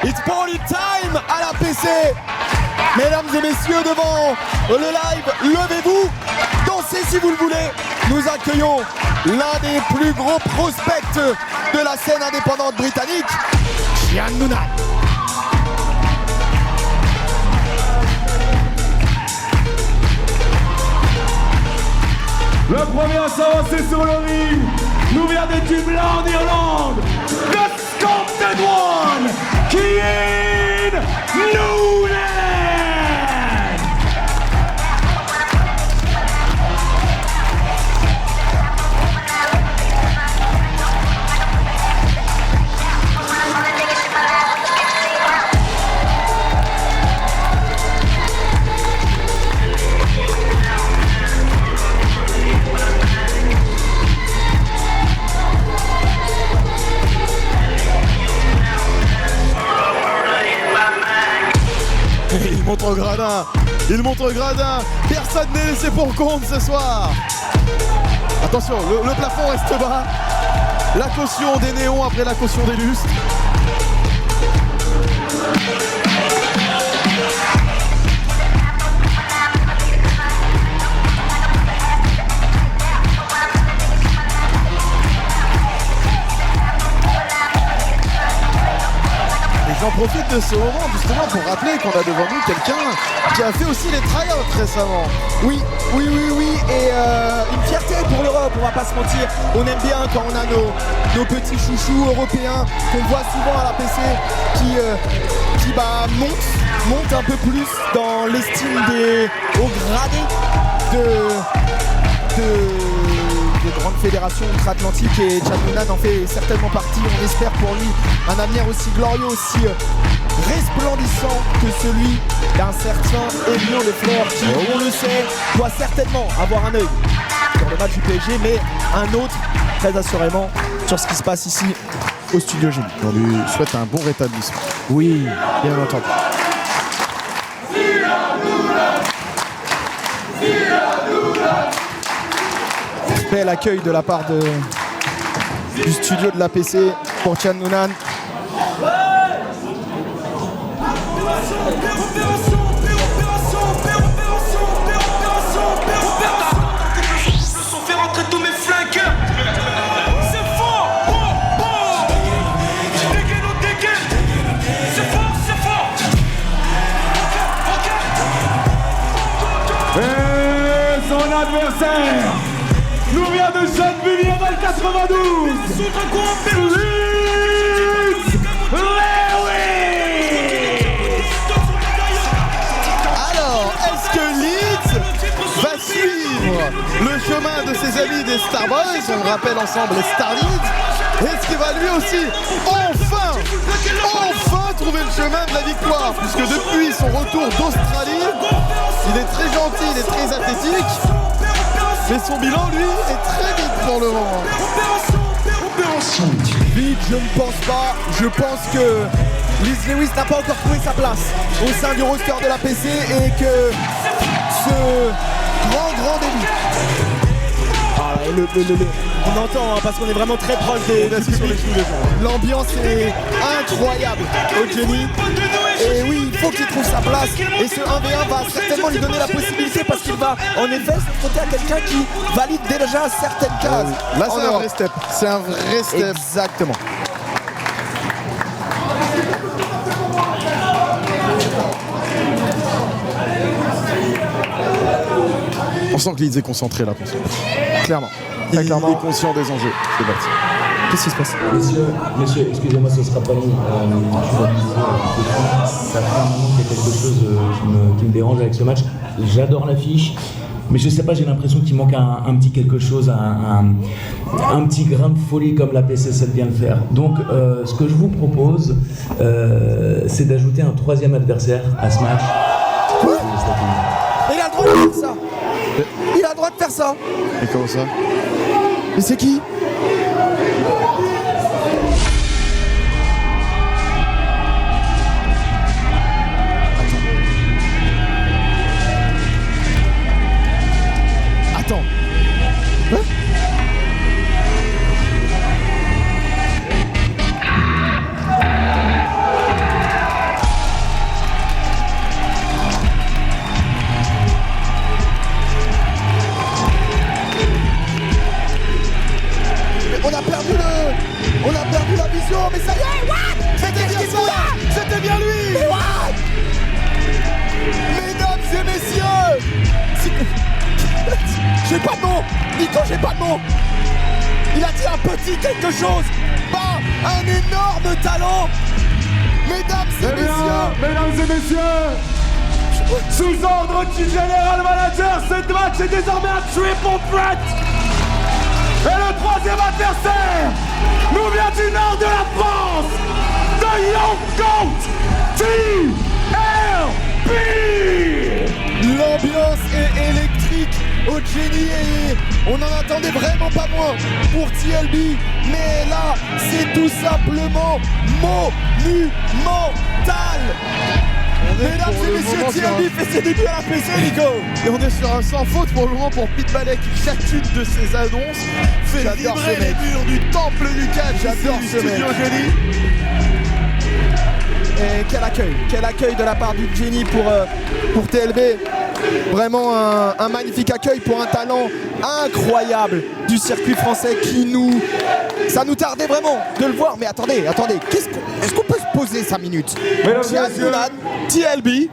It's party time à la PC. Mesdames et messieurs, devant le live, levez-vous, dansez si vous le voulez. Nous accueillons l'un des plus gros prospects de la scène indépendante britannique, Kian Noonan. Le premier à s'avancer sur le ring nous vient des Dublin en Irlande, le Scotland One, Kian Noonan. Il montre au gradin, personne n'est laissé pour compte ce soir. Attention, le plafond reste bas. La caution des néons après la caution des lustres. J'en profite de ce moment justement pour rappeler qu'on a devant nous quelqu'un qui a fait aussi les tryouts récemment. Oui, et une fierté pour l'Europe, on va pas se mentir. On aime bien quand on a nos petits chouchous européens qu'on voit souvent à la PC qui montent un peu plus dans l'estime des hauts gradés de grandes fédérations outre-Atlantique, et Kian Noonan en fait certainement partie. On espère pour lui un avenir aussi glorieux, aussi resplendissant que celui d'un certain Evian Lefleur qui, on le sait, doit certainement avoir un œil sur le match du PSG, mais un autre très assurément sur ce qui se passe ici au Studio Génie. On lui souhaite un bon rétablissement. Oui, bien entendu. Bel accueil de la part du studio de l'APC pour Kian Noonan. Et son adversaire nous vient de Gennevilliers dans le 92, Leeds Lewis. Alors, est-ce que Leeds va suivre le chemin de ses amis des Star Boys, on le rappelle ensemble les Star Leeds? Est-ce qu'il va lui aussi enfin trouver le chemin de la victoire, puisque depuis son retour d'Australie, il est très gentil, il est très athlétique, mais son bilan, lui, est très vite pour le moment. Vite, je ne pense pas. Je pense que Leeds Lewis n'a pas encore trouvé sa place au sein du roster de la PC, et que ce grand début. On entend parce qu'on est vraiment très proche des sur les joues. L'ambiance est incroyable au Jenny. Et oui, il faut qu'il trouve sa place. Et ce 1v1 va certainement lui donner la possibilité, parce qu'il va en effet se frotter à quelqu'un qui valide déjà certaines cases. Là, c'est un vrai step. C'est un vrai step. Exactement. On sent que Leeds est concentré là pour ça. Clairement. Il est conscient des enjeux. C'est parti. Qu'est-ce qui se passe? Messieurs, excusez-moi, ce sera pas long. Ça fait un moment qu'il y a quelque chose qui me dérange avec ce match. J'adore l'affiche, mais je sais pas, j'ai l'impression qu'il manque un petit quelque chose, un petit grain de folie comme la PC sait bien le faire. Donc, ce que je vous propose, c'est d'ajouter un troisième adversaire à ce match. Il a le droit de faire ça. Il a le droit de faire ça. Et comment ça? Mais c'est qui? Attends. Hein? On a perdu la vision, mais ça y est, what? C'était bien ça. C'était bien lui. Mais what? Mesdames et messieurs, j'ai pas de mots. Nico, j'ai pas de mots. Il a dit un petit quelque chose, pas un énorme talent. Mesdames et messieurs, mesdames et messieurs, sous ordre du général manager, ce match est désormais un triple threat. Et le troisième adversaire nous vient du nord de la France, The Young Goat TLB. l'ambiance est électrique au Jenny et on n'en attendait vraiment pas moins pour TLB, mais là c'est tout simplement monumental. Mesdames et messieurs, TLB fait ses débuts à la PC, Nico. Et on est sur un sans faute pour le moment pour Pete Balek qui chacune de ses annonces fait J'adore vibrer ce les mec. murs du temple du catch. J'adore ici ce du Studio mec. Jenny. Et quel accueil de la part du Jenny pour TLB. Vraiment un magnifique accueil pour un talent incroyable du circuit français ça nous tardait vraiment de le voir. Mais attendez, est-ce qu'on peut se poser 5 minutes? Mesdames et Chad messieurs, Noonan, TLB,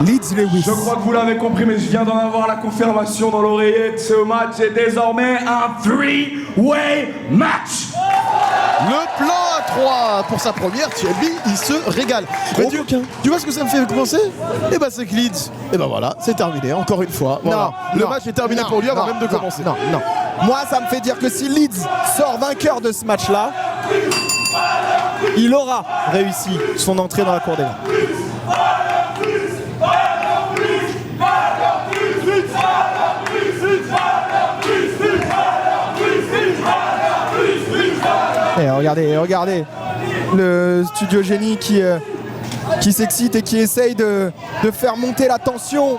Leeds Lewis. je crois que vous l'avez compris, mais je viens d'en avoir la confirmation dans l'oreillette. Ce match est désormais un three-way match. Le plan à 3 pour sa première, TLB, il se régale. Mais tu vois ce que ça me fait penser? Eh ben c'est que Leeds, et ben voilà, c'est terminé, encore une fois. Voilà. Le match est terminé pour lui avant même de commencer. Non. Moi, ça me fait dire que si Leeds sort vainqueur de ce match-là, il aura réussi son entrée dans la cour des grands. Et regardez le Studio Jenny qui s'excite et qui essaye de faire monter la tension.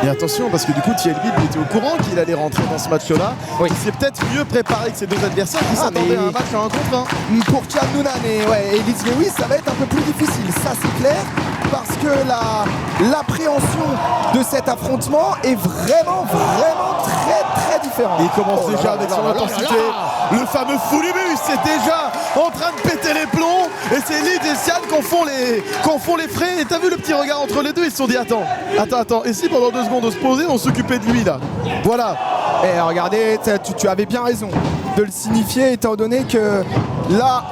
Et attention, parce que du coup, TLB il était au courant qu'il allait rentrer dans ce match-là. Oui. Il s'est peut-être mieux préparé que ses deux adversaires qui s'attendaient mais- à un match à 1 contre 1. Pour Chad Noonan et Leeds Lewis, ça va être un peu plus difficile, ça c'est clair, parce que l'appréhension de cet affrontement est vraiment très différente. Et il commence Oh là déjà là avec là son là là intensité. là. Le fameux Foulibus est déjà en train de péter les plombs. Et c'est Leeds et Sian qu'on font les frais. Et t'as vu le petit regard entre les deux? Ils se sont dit attends. Et si pendant 2 secondes on se posait, on s'occupait de lui là. Voilà. Et regardez, tu avais bien raison de le signifier, étant donné que là,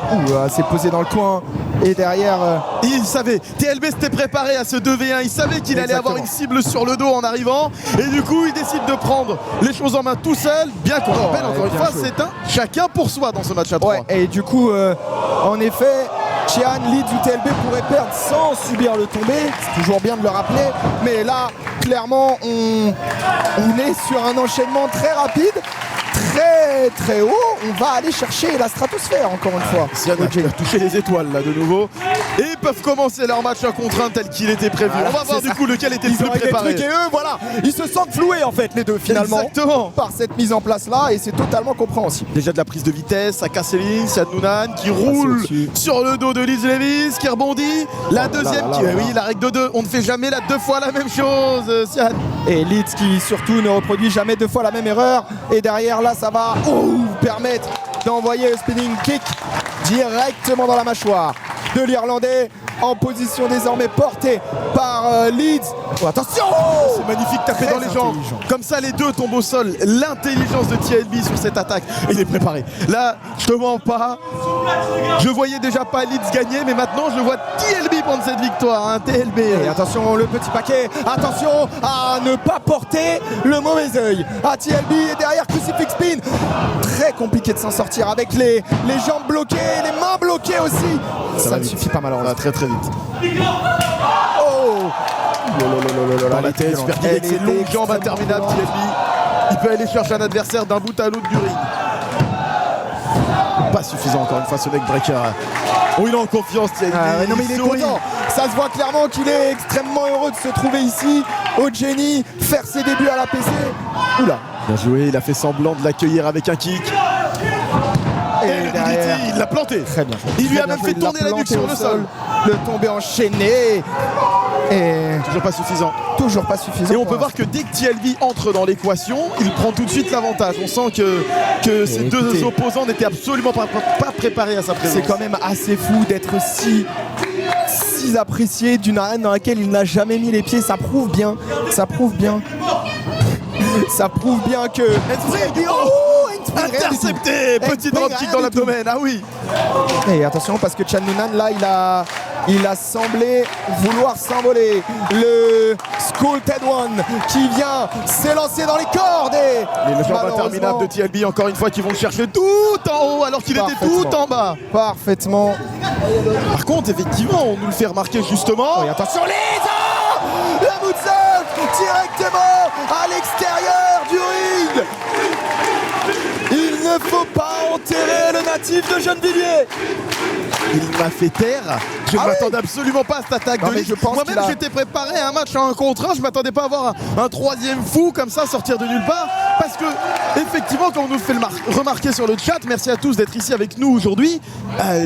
c'est posé dans le coin et derrière. Il savait, TLB s'était préparé à ce 2v1, il savait qu'il allait avoir une cible sur le dos en arrivant, et du coup il décide de prendre les choses en main tout seul, bien qu'on rappelle encore une bien fois, chaud. c'est un chacun pour soi dans ce match à 3. Ouais, et du coup, en effet, Chian, Leeds ou TLB pourraient perdre sans subir le tombé, c'est toujours bien de le rappeler, mais là, clairement, on est sur un enchaînement très rapide, très haut, on va aller chercher la stratosphère encore une fois. Sian a touché les étoiles là de nouveau, et ils peuvent commencer leur match à contre 1 tel qu'il était prévu. Voilà, on va voir c'est du ça. coup lequel était le Ils plus ont réglé le préparé. truc et eux, voilà, ils se sentent floués en fait, les deux finalement. Exactement. Par cette mise en place là, et c'est totalement compréhensible. Déjà de la prise de vitesse, ça casse les lignes, Sian Noonan qui roule au-dessus. sur le dos de Leeds Lewis, qui rebondit. La deuxième, là là. oui, la règle de 2, on ne fait jamais la 2 fois la même chose, Sian. Et Leeds qui surtout ne reproduit jamais 2 fois la même erreur. Et derrière là ça va permettre d'envoyer un spinning kick directement dans la mâchoire de l'Irlandais, en position désormais portée par Leeds. Oh, attention, C'est magnifique, taper Très dans les jambes. intelligent. Comme ça, les deux tombent au sol. L'intelligence de TLB sur cette attaque. Et il est préparé. Là, je te mens pas. Je voyais déjà pas Leeds gagner, mais maintenant, je vois TLB prendre cette victoire. Hein, TLB. et attention le petit paquet, attention à ne pas porter le mauvais œil à TLB, et derrière crucifix spin, très compliqué de s'en sortir avec les jambes bloquées, les mains bloquées aussi. Ça ne suffit pas Ça malheureusement. va très très vite. Oh, Dans la tête, super kick avec ses longues jambes interminables, TLB. Il peut aller chercher un adversaire d'un bout à l'autre du ring. Pas suffisant encore une fois ce neckbreaker. Oh, il est en confiance, TLB. non mais il est sourit. content. Ça se voit clairement qu'il est extrêmement heureux de se trouver ici au Jenny, faire ses débuts à la PC. Oula. Bien joué, il a fait semblant de l'accueillir avec un kick. Et le derrière. DDT, il l'a planté. Très bien. Il lui Très a bien même joué, fait il l'a tourner la nuque planté sur au le sol. Le tombé enchaîné. Et Toujours pas suffisant. toujours pas suffisant. Et on pour peut voir que dès que TLB entre dans l'équation, il prend tout de suite l'avantage. On sent que ces deux écoutez, opposants n'étaient absolument pas préparés à sa présence. c'est quand même assez fou d'être si apprécié d'une arène dans laquelle il n'a jamais mis les pieds. Ça prouve bien ça prouve bien que Intercepté, petit dropkick dans l'abdomen. Ah oui. Et attention parce que Chan Noonan là il a semblé vouloir s'envoler. Le Skull Ted One qui vient s'élancer dans les cordes et Le jambes malheureusement, interminable de TLB, encore une fois, qui vont le chercher tout en haut alors qu'il était tout en bas. parfaitement. Par contre, effectivement, on nous le fait remarquer justement. Et attention les la moonsault directement à l'extérieur du ring. Il ne faut pas enterrer le natif de Gennevilliers. Il m'a fait taire. Je ne m'attendais absolument pas à cette attaque Non, de mais Leeds. je pense Moi-même, qu'il a- j'étais préparé à un match à 1 contre 1. Je m'attendais pas à avoir un troisième fou comme ça sortir de nulle part. Parce que, effectivement, comme on nous le fait remarquer sur le chat, merci à tous d'être ici avec nous aujourd'hui.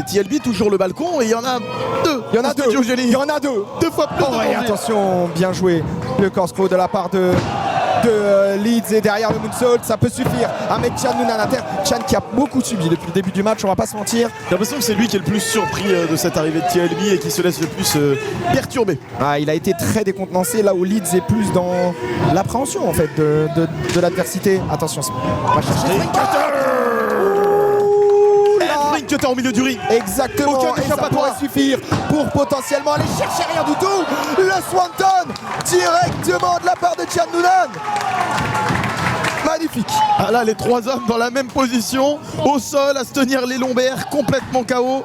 TLB, toujours le balcon, et il y en a deux. Il y en a deux. Il Il y en a deux. 2 fois plus. Oh, de et danger. attention, bien joué. Le corkscrew de la part de Leeds et derrière le moonsault, ça peut suffire à mettre Chan Noonan à terre. Chan qui a beaucoup subi depuis le début du match, on va pas se mentir. J'ai l'impression que c'est lui qui est le plus surpris de cette arrivée de TLB et qui se laisse le plus perturber. Ah, il a été très décontenancé là où Leeds est plus dans l'appréhension en fait de l'adversité. Attention, on va chercher Spring cutter au milieu du ring. exactement. Aucun Et ça échappatoire. pourrait suffire pour potentiellement aller chercher rien du tout. Le Swanton directement de la part de Chan Noonan. Magnifique. Ah là, les 3 hommes dans la même position, au sol, à se tenir les lombaires, complètement KO.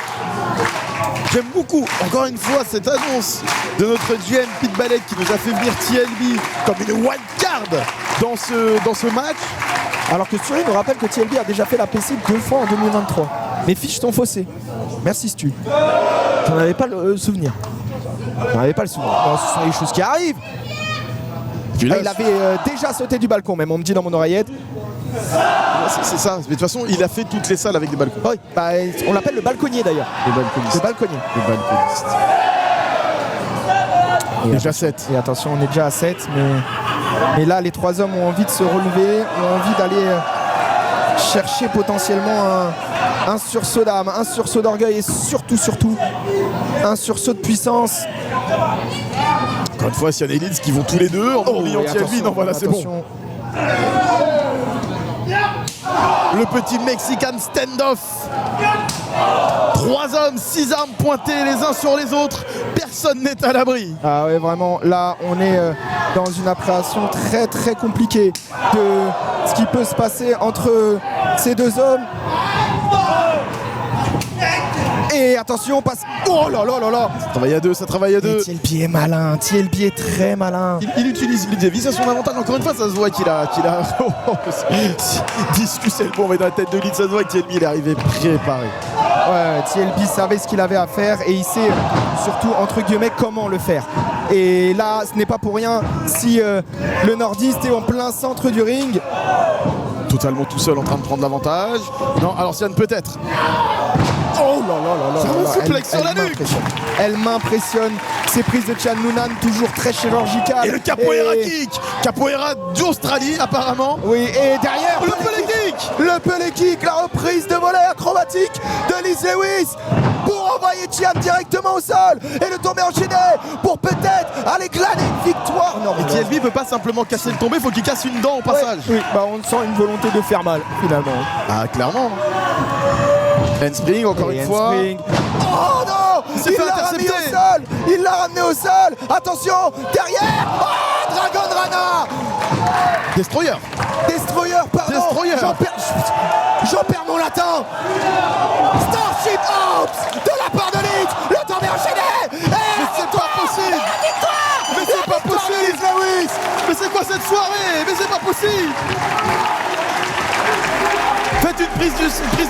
J'aime beaucoup, encore une fois, cette annonce de notre GM Pete Balek qui nous a fait venir TLB comme une wildcard dans ce match. Alors que Stu nous rappelle que TLB a déjà fait la PC 2 fois en 2023. Mes fiches sont faussées. Merci Stu. J'en avais pas le souvenir. J'en avais pas le souvenir. Bon, ce sont les choses qui arrivent. Puis là, Ah, il avait déjà sauté du balcon même, on me dit dans mon oreillette. c'est ça. Mais de toute façon, il a fait toutes les salles avec des balcons. Oui, bah, on l'appelle le balconnier d'ailleurs. Les balconistes. Le balconnier. Les balconistes. Déjà 7. Et attention, on est déjà à 7, mais là, les 3 hommes ont envie de se relever, ont envie d'aller chercher potentiellement un sursaut d'âme, un sursaut d'orgueil et surtout, un sursaut de puissance. Encore une fois, s'il y a des leads qui vont tous les deux en brillant et TLB, attention, non voilà, c'est bon. attention. Le petit Mexican standoff. 3 hommes, 6 armes pointées les uns sur les autres. Personne n'est à l'abri. Ah ouais, vraiment, là, on est dans une appréhension très compliquée de ce qui peut se passer entre ces deux hommes. Et attention, passe. Oh là là là là. Ça travaille à 2, ça travaille à 2. TLB est malin, TLB est très malin. Il utilise les Davis à son avantage. Encore une fois, ça se voit qu'il a. Discuter le bon, mais dans la tête de Leeds, ça se voit que TLB il est arrivé préparé. Ouais, TLB savait ce qu'il avait à faire et il sait surtout entre guillemets comment le faire. Et là, ce n'est pas pour rien si le nordiste est en plein centre du ring. Totalement tout seul en train de prendre l'avantage. Non, alors Sian peut-être. Oh là là là là C'est un là là, suplex sur la nuque. m'impressionne. Elle m'impressionne. Ces prises de Chan Noonan toujours très chirurgicales. Et le capoeira Et- kick. Capoeira d'Australie apparemment. Oui, et derrière Le pelé kick. le pelé kick, la reprise de volet acrobatique de Liz Lewis pour envoyer Chiam directement au sol et le tomber enchaîné pour peut-être aller glaner une victoire. Non, Et mais TLB peut pas simplement casser le tombé, il faut qu'il casse une dent au passage. oui, bah on sent une volonté de faire mal finalement. Ah clairement. Handspring encore Et une fois. handspring. Oh non, s'est fait l'a ramené intercepter. au sol. Il l'a ramené au sol. Attention, derrière. Oh, Dragon Rana. Destroyer. Destroyer, pardon. Destroyer. J'en perds mon latin. Starship Ops de la part de Leeds. Le tombé enchaîné. Mais c'est pas possible. Mais c'est pas possible. Lewis. Mais c'est quoi cette soirée? Mais c'est pas possible. Faites une prise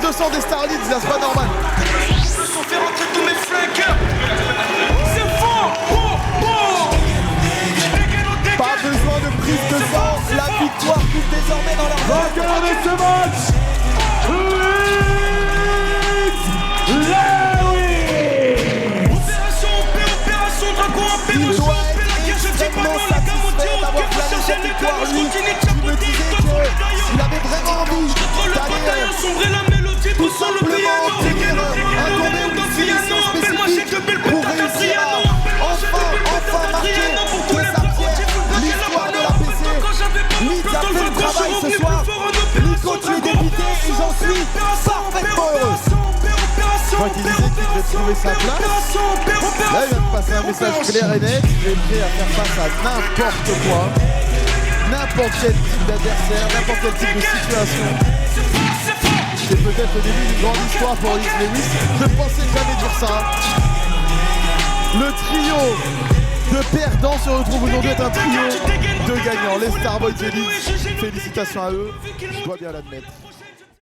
de sang des Star Leeds, là c'est pas normal. Je sont fait rentrer tous mes flingueurs. C'est fort. Pas besoin de prise de sang. La victoire coule désormais dans leur main. Regardez ce match. Leeds Lewis. Opération P, opération Dragon, Il opération doit P. sombrer la mélodie, tout poussant le simplement piano. obtenir un tombé ou une finition spécifique pour réussir à enfin marquer de sa pierre l'histoire de la PC. Leeds a fait le travail ce soir. Nico, tu es dépité et j'en suis parfaitement heureux. Moi qui disais qu'il devait trouver sa place, là il vient de passer un message clair et net. Il est prêt à faire face à n'importe quoi, n'importe quel type d'adversaire, n'importe quel type de situation. C'est peut-être le début d'une grande histoire pour Leeds Lewis. Je ne pensais jamais dire ça. Le trio de perdants se retrouve aujourd'hui être un trio de gagnants. Les Starboys de Leeds, félicitations à eux, je dois bien l'admettre.